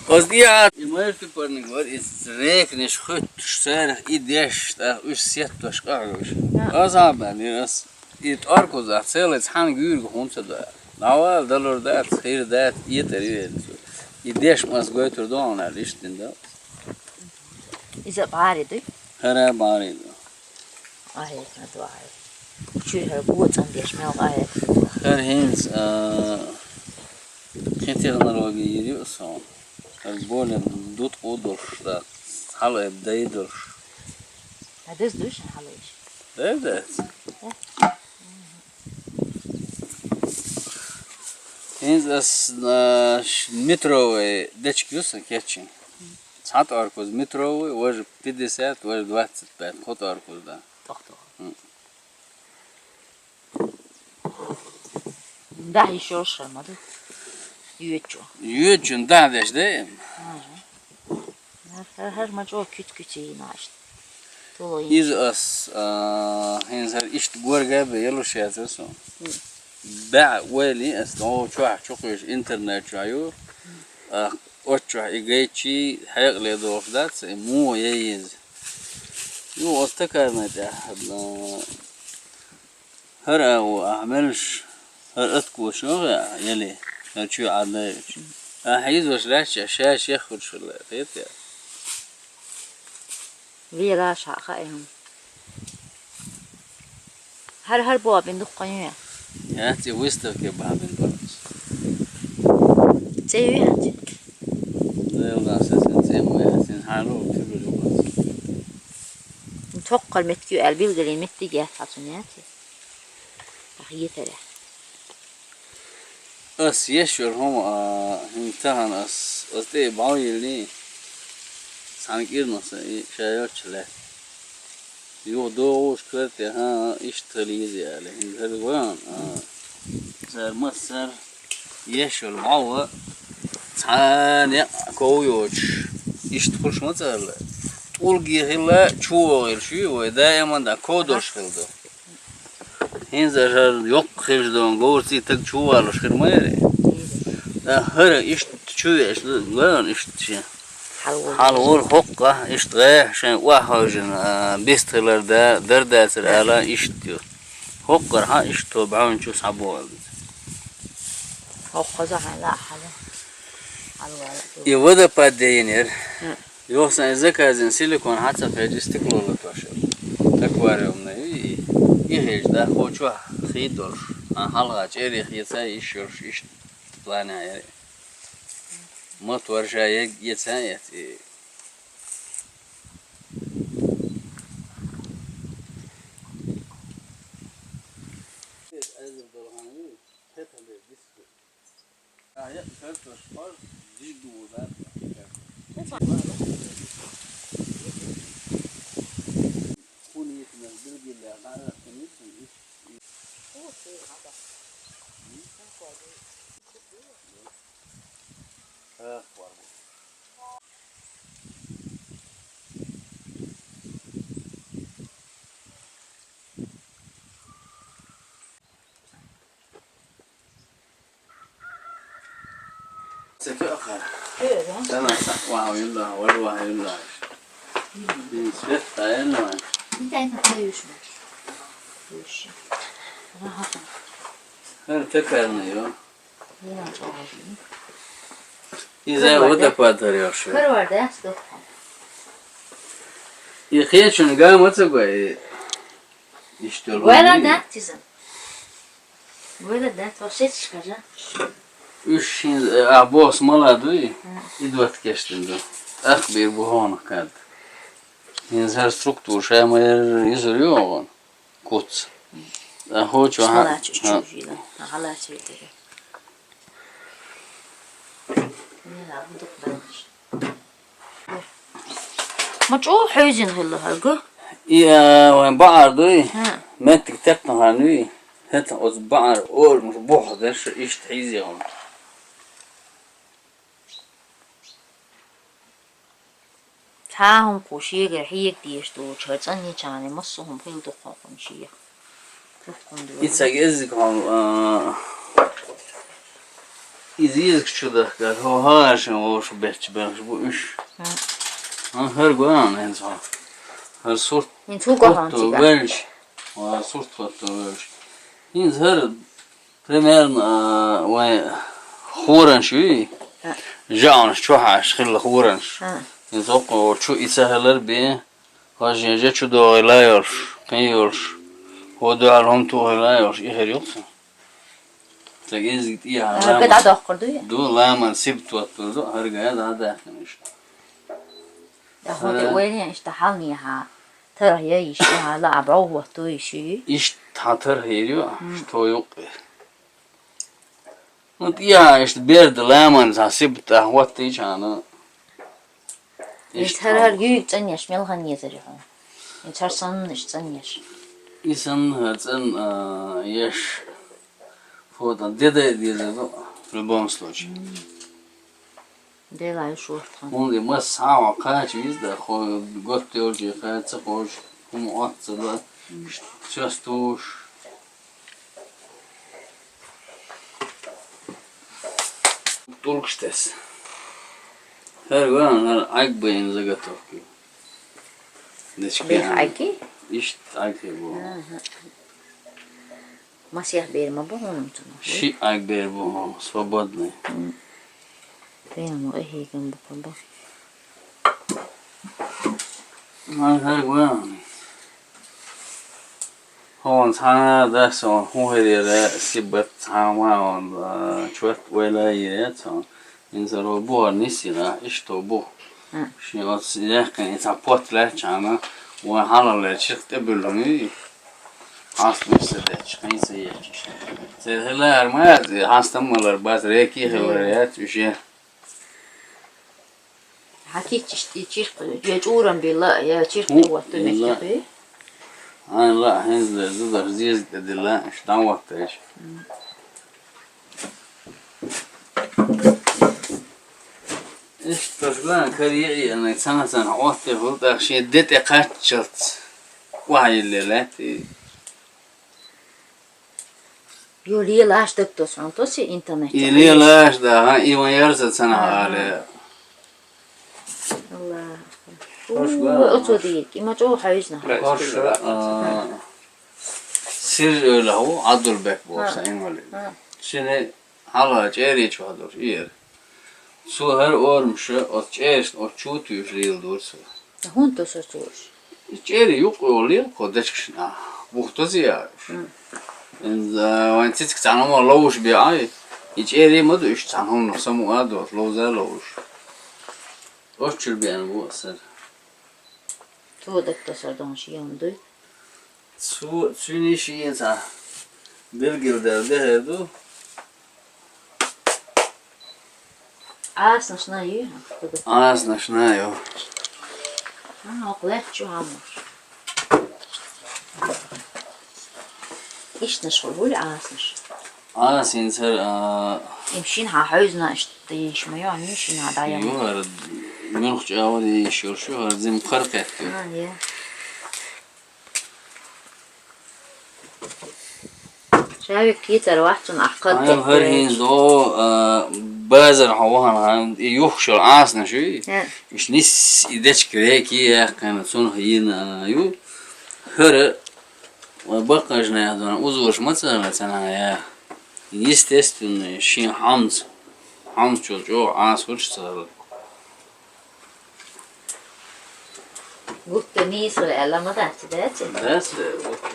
Was ja, im ersten Porning war ist regnisch gut sehr idesch da ist set das gar. Az aber das it arko za cel han gür gonsa da. Naval dalor da khir da yeter. Ideş mas götürdü onlar iştinde. Is it bari? Hara bari. Ay, ne duay. Şuraya bu tandiş mı ay. Her hens teknoloji yürüyorsun. Böyle dut odur da halı değildir. Hades duş halış. Evet. Hens as metro de çıkıyorsun geçin. Saat arkoz metro var 50 var 25 kod arkozda. Doktor. Da hiç olmadı. Yücün da değil. Her maç o küt inaştı. Iz as hens iş görge be yolu şey atıyorsun. Ba weli as o çok internet çayıyor. Ocho igrechi hayakle doğrudat mu yeyiz. Yo astakarna da her o amelş her atku şunu yeli. Şu anda hiç hoşlaş şaş yakhur şula evet ya. Vira şakayım. Her bu abin dukkanıyor. Ya ti wistok ke babin baros. Seviyor. Yoldan sesin sevmeye sen halu tübül olmaz. Çok kalmet ki el bildirin metti diye fasuniyati. Yeter. As yaşıyor ama imtihan as de bağıylı sanki irnasa şey ölçüler. Yo doğuş kırtı ha işteliyiz yani. Her var. Ser masar yaşıyor bağlı. Tane koyuyor. İşte konuşmalarla. Olgiyle çoğu şu ve daima da kodoş kıldı. Henüz yok kızdım gorsi tek çoğu alışkırmaya. Her işte çoğu işte lan işte. Halvur hokka işte şey vahajın bestelerde derdesir ala işte. Hokkar ha işte bağın şu sabu oldu. Hokka zaten la hala. Yuvada paddeynir. Yoksa ezekazın silikon hatta fecistik lolu taşır. Akvaryumda ihecde hoçu xidor. Halgaç erih yetse işyor iş plana eri. Motor şaya yetse yet. Ayet kartos var didular. Kuniyetler bilgiler arasında iş. Var bu. Sefer akar. Sana wow yıllar var var yıllar. Bir sürü dayan var. Bir tane koyuyorsun. Koyuyorsun. Rahat. Her tekrarını yok. Yine çok iyi. İze o da patırıyor şu. Kır var da ya stop. İkiye şunu gamatı koy. İşte olur. Böyle de tizim. Böyle de toşet çıkacak. Üç bu osmaladı. İdvat geçtim de. Bir bu hana kaldı. Her struktur şey ama yüzülüyor o. Kut. Hoç var. Hala çocuğuyla. Hala çocuğuyla. Ne bulduk ما تشوف حوزين هلا هلقو يا وين بعر دوي ما تكتبنا هنوي هات أز بعر أول مش بوحدش إيش تحيزي هم 타홍 고시에게 희액디에도 저전이 전에 못소홍 필도 공시야. İtsek ezdik هم İziyiz küçüldük. O her şey o şu belki bu iş. Her gün en son. Her sort. En çok olan Foto çıkar. vermiş. O sort foto vermiş. İnz her primärna ve خوren شوي جاون شو حاش خل خوren يزوق شو يسهلر بي هاجي شو دو لاير بيور هو دو علهم تو لاير يهر يوصل تجيز يا قد عاد أخر دوية. دو لا ما سبت وقت دو هرجع هذا إيش هو وين اشتحلني ها ترى يعيش ها لا عبروه وقتوي شيء. إيش تعتر هيريو شو يوق يا إيش بيرد لامن سبت وقت إيش أنا ترى الجيل تانيش ملخن يزرعه. ترى صنش تانيش. إنسان هتن يش فوتا ديدا دو البونسلوج. ده لا يشوف تان. وندي ما ساعة قاعد يزدا خو قط يورجي قاعد تقوش هم أتصل شستوش. Turkstess. Her gün her akbayın zagatokki. بيخ عيكي؟ İşte akbay bu. مسيح بير ما بهون تنو. Şi akbay bu. Свободный. فين إيه جنب بابا. Her gün. هون sana da son huheriyle sibet tamam çöt velayet son insan o bu nisina işte bu şey o silah insan potlar çana o halalar çıktı bölümü aslında da çıkaysa yemiş seheler ma hastamalar baz reki helayet şey حكيت تشيخ جورا بالله يا تشيخ وقت نكتبه. لا هنزل زدر زيز دلا ايش دعوة وقت ايش ايش تشغلان كريعي انك سنة عوضتي فلت اخشي ديت اقاتشت وعي الليلات يولي لاش دكتور سانتوسي انترنت. يلي لاش ده ها ايوان يرزت سنة على الله. وقتو ديك إما جو حيجنا. Sir öyle o Adulbek bu sayın vali. Şimdi hala çeyreği çoğalır yer. Su her ormuş o çeyreği o çutuyor yıl doğrusu. هون تصرفوش. Çeyreği yok oluyor kodeş kışına. Buhtoz ya. وانت تكتعنهم لوش بيعاي. çeyreği mi de üç tanım nasıl mu adı loza loş. Oçur yani bu asar. تو دكتور سردان شي يومدو. Su ne şey insan. Bilgilerde herdu. عاس نشنا يو. Ağzına şuna yok. عقلات شو عمر. إيش نشغلوا عاسش. Ağız insan يمشين ها حوزنا اشتي شو ما يعني يمشين ها دايم. yuvar mülkçe avı değişiyor şu var zim kırk etti. يا. شايف كيتر واحد أحقد. Ayol her hins o bazen havahan yuhşur ağzına şu. İş nis ideç kreki ya kana son hayina yu. Her bakaj ne adına uzvuş mesela sana ya. Естественно, şin hamz çocuğu ağız hırçsalı. قلت نيس ولا ما تعتداتي. Das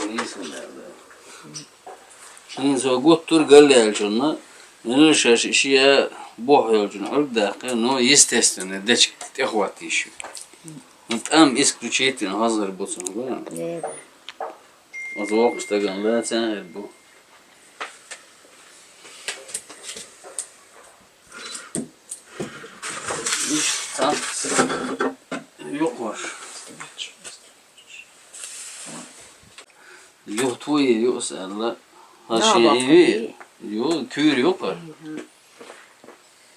o nisun derdi. Şimdi so guttur galle şunu. Ne şaş şiye boh yolcun orada no естественно deç tehvat işi. Tam исключительно hazır bulsun bu. Evet. O zaman kıstaganlar sen bu. İş tam yok var. Yok tuğu yok salla. Haşiyi yok kür yok var.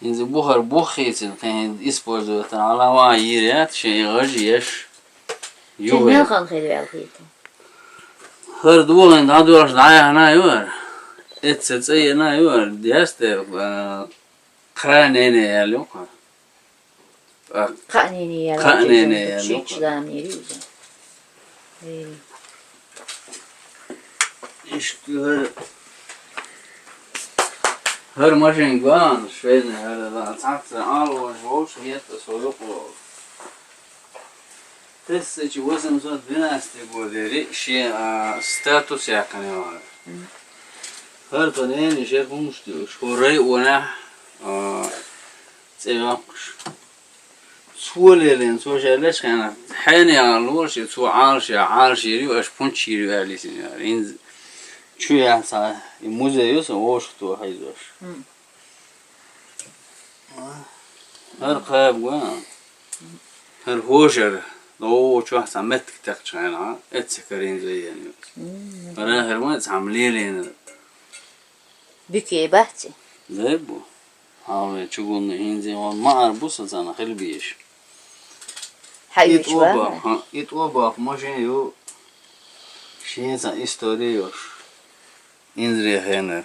İnce buhar buhiysin kan использовать على يريات شيء غجيش. شنو خان خير الخيط. Her duvarın daha doğrusu daha yana var. Et setseye yana var. Diyeste Kanene yer yok ha. Bak Kanini yer. Kanini yer, Şey yok. çiğdem yeri yüzden. işte her maşın gwan şöyle her da taktı al o hoş yette soyup o. Tesse ci wasn't so dynasty boderi şey status yakını var. Her tane ne şey bulmuştu. Şurayı ona sevapmış. Suallerin sosyalleşken hani alır şey su arş yeri aş punç yeri verlisin yani. Şu ya sa muzeyosa oştu hayzoş. Her kayıp var. Her hoşer. لو شو أحسن ما تكتشفنا اتسكرين زي يعني أنا هرمان تعملي لين Büküye bahçe. زي بو هاوي تشوفون إنزي ما أعرف بوس أنا خل بيش Hayır var. يتوبا ماشين يو شيء سان إستوريوش إنزري هنر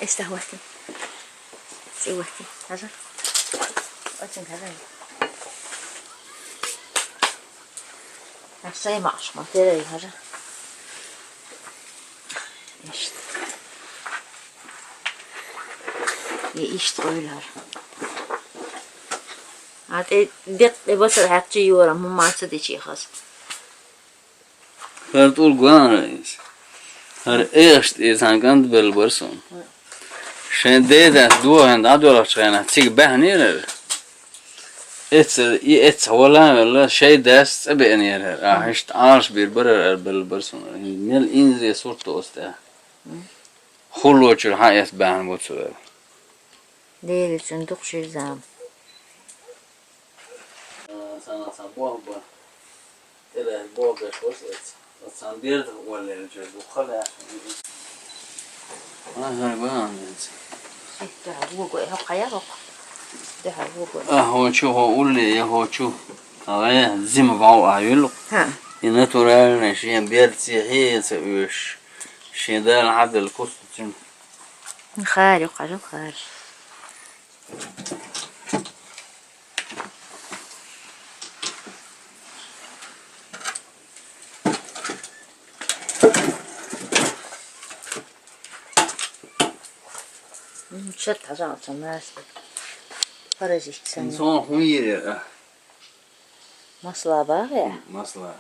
استهوتي. سوتي. هذا. وأنت هذا. هسه معش ما ترى هذا. إيش. يشتغلها. عاد دق بس الحكي يورا مو ما تصدق شيء خاص. فرتول قوان رئيس هر إيش إنسان كان بالبرسون شن ده دو هند عدولا شغنا تيجي بهنير إتس ولا شيء داس أبينير عشت عارش بيربر بالبرسون ميل إنزي صورته أسته خلوا شو حياة بهن بوتسوه ليه صندوق شيء زام. sana sabah bu ele bu beş olsun sen bir de valla önce bu khala aha bana ده هو قوي هو خيارك. ده هو قوي. هو شو هو قول لي هو شو هاي زي ما بعو عيلو ها. يناتورال شيء بيرتي هي سويش شيء ده لحد الكوستم خارج خارج خارج. شت عشان الناس فرج يستنى انسان خوير مصلى باغي مصلح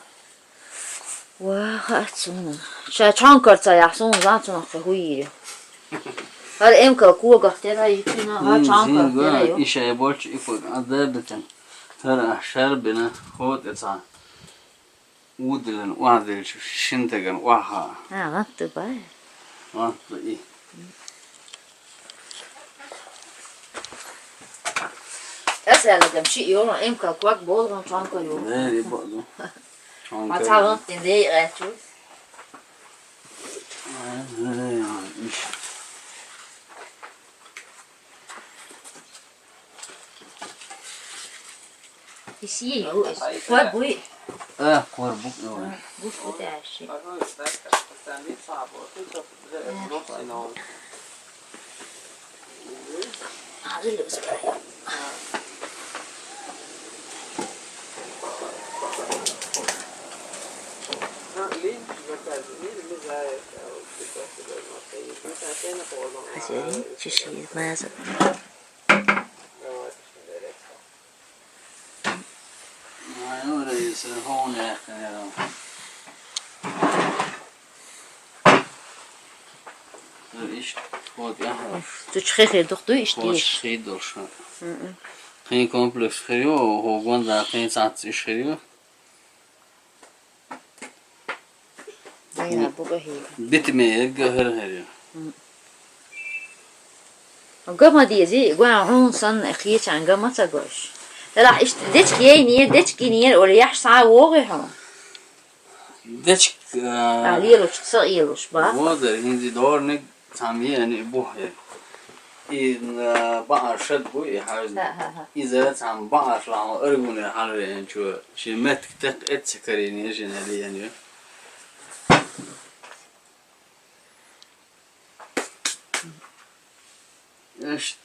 وخاتون شان كرتا يحسون زاتون خوير هر امك كو قختنا يتنا ها شان كرتا يو ايش يبولش يفوت عذابتن ترى شربنا خود اتسان ودلن وعدل شنتغن وها ها غط باي ايه اسال لكم شيء يوم امك كواك بولغن شان كريو لا برضه ما تعرف تندي غاتو يسيي يو فوق بوي قربك بوش بتاع الشيء هذا اللي بسبراي حسين شيء ما يزال Tu schrijft toch dus geen doorschap. Geen complex schreeuw, gewoon dat geen zat schreeuw. Ja, boeken hier. Bitmeer gehör her. قما دي زي قاعون صن أخيش عن قما تقولش لا إيش ديش كينير ديش كينير ولا يحصى وغيهم Dečk, ليلوش تصيلوش با voder hindi dornik tamiyeni buhe. In baar shad buhe haz. İza tam baar lama örgüne halren şu şey met tek et sekarini jeneli yani. İşte.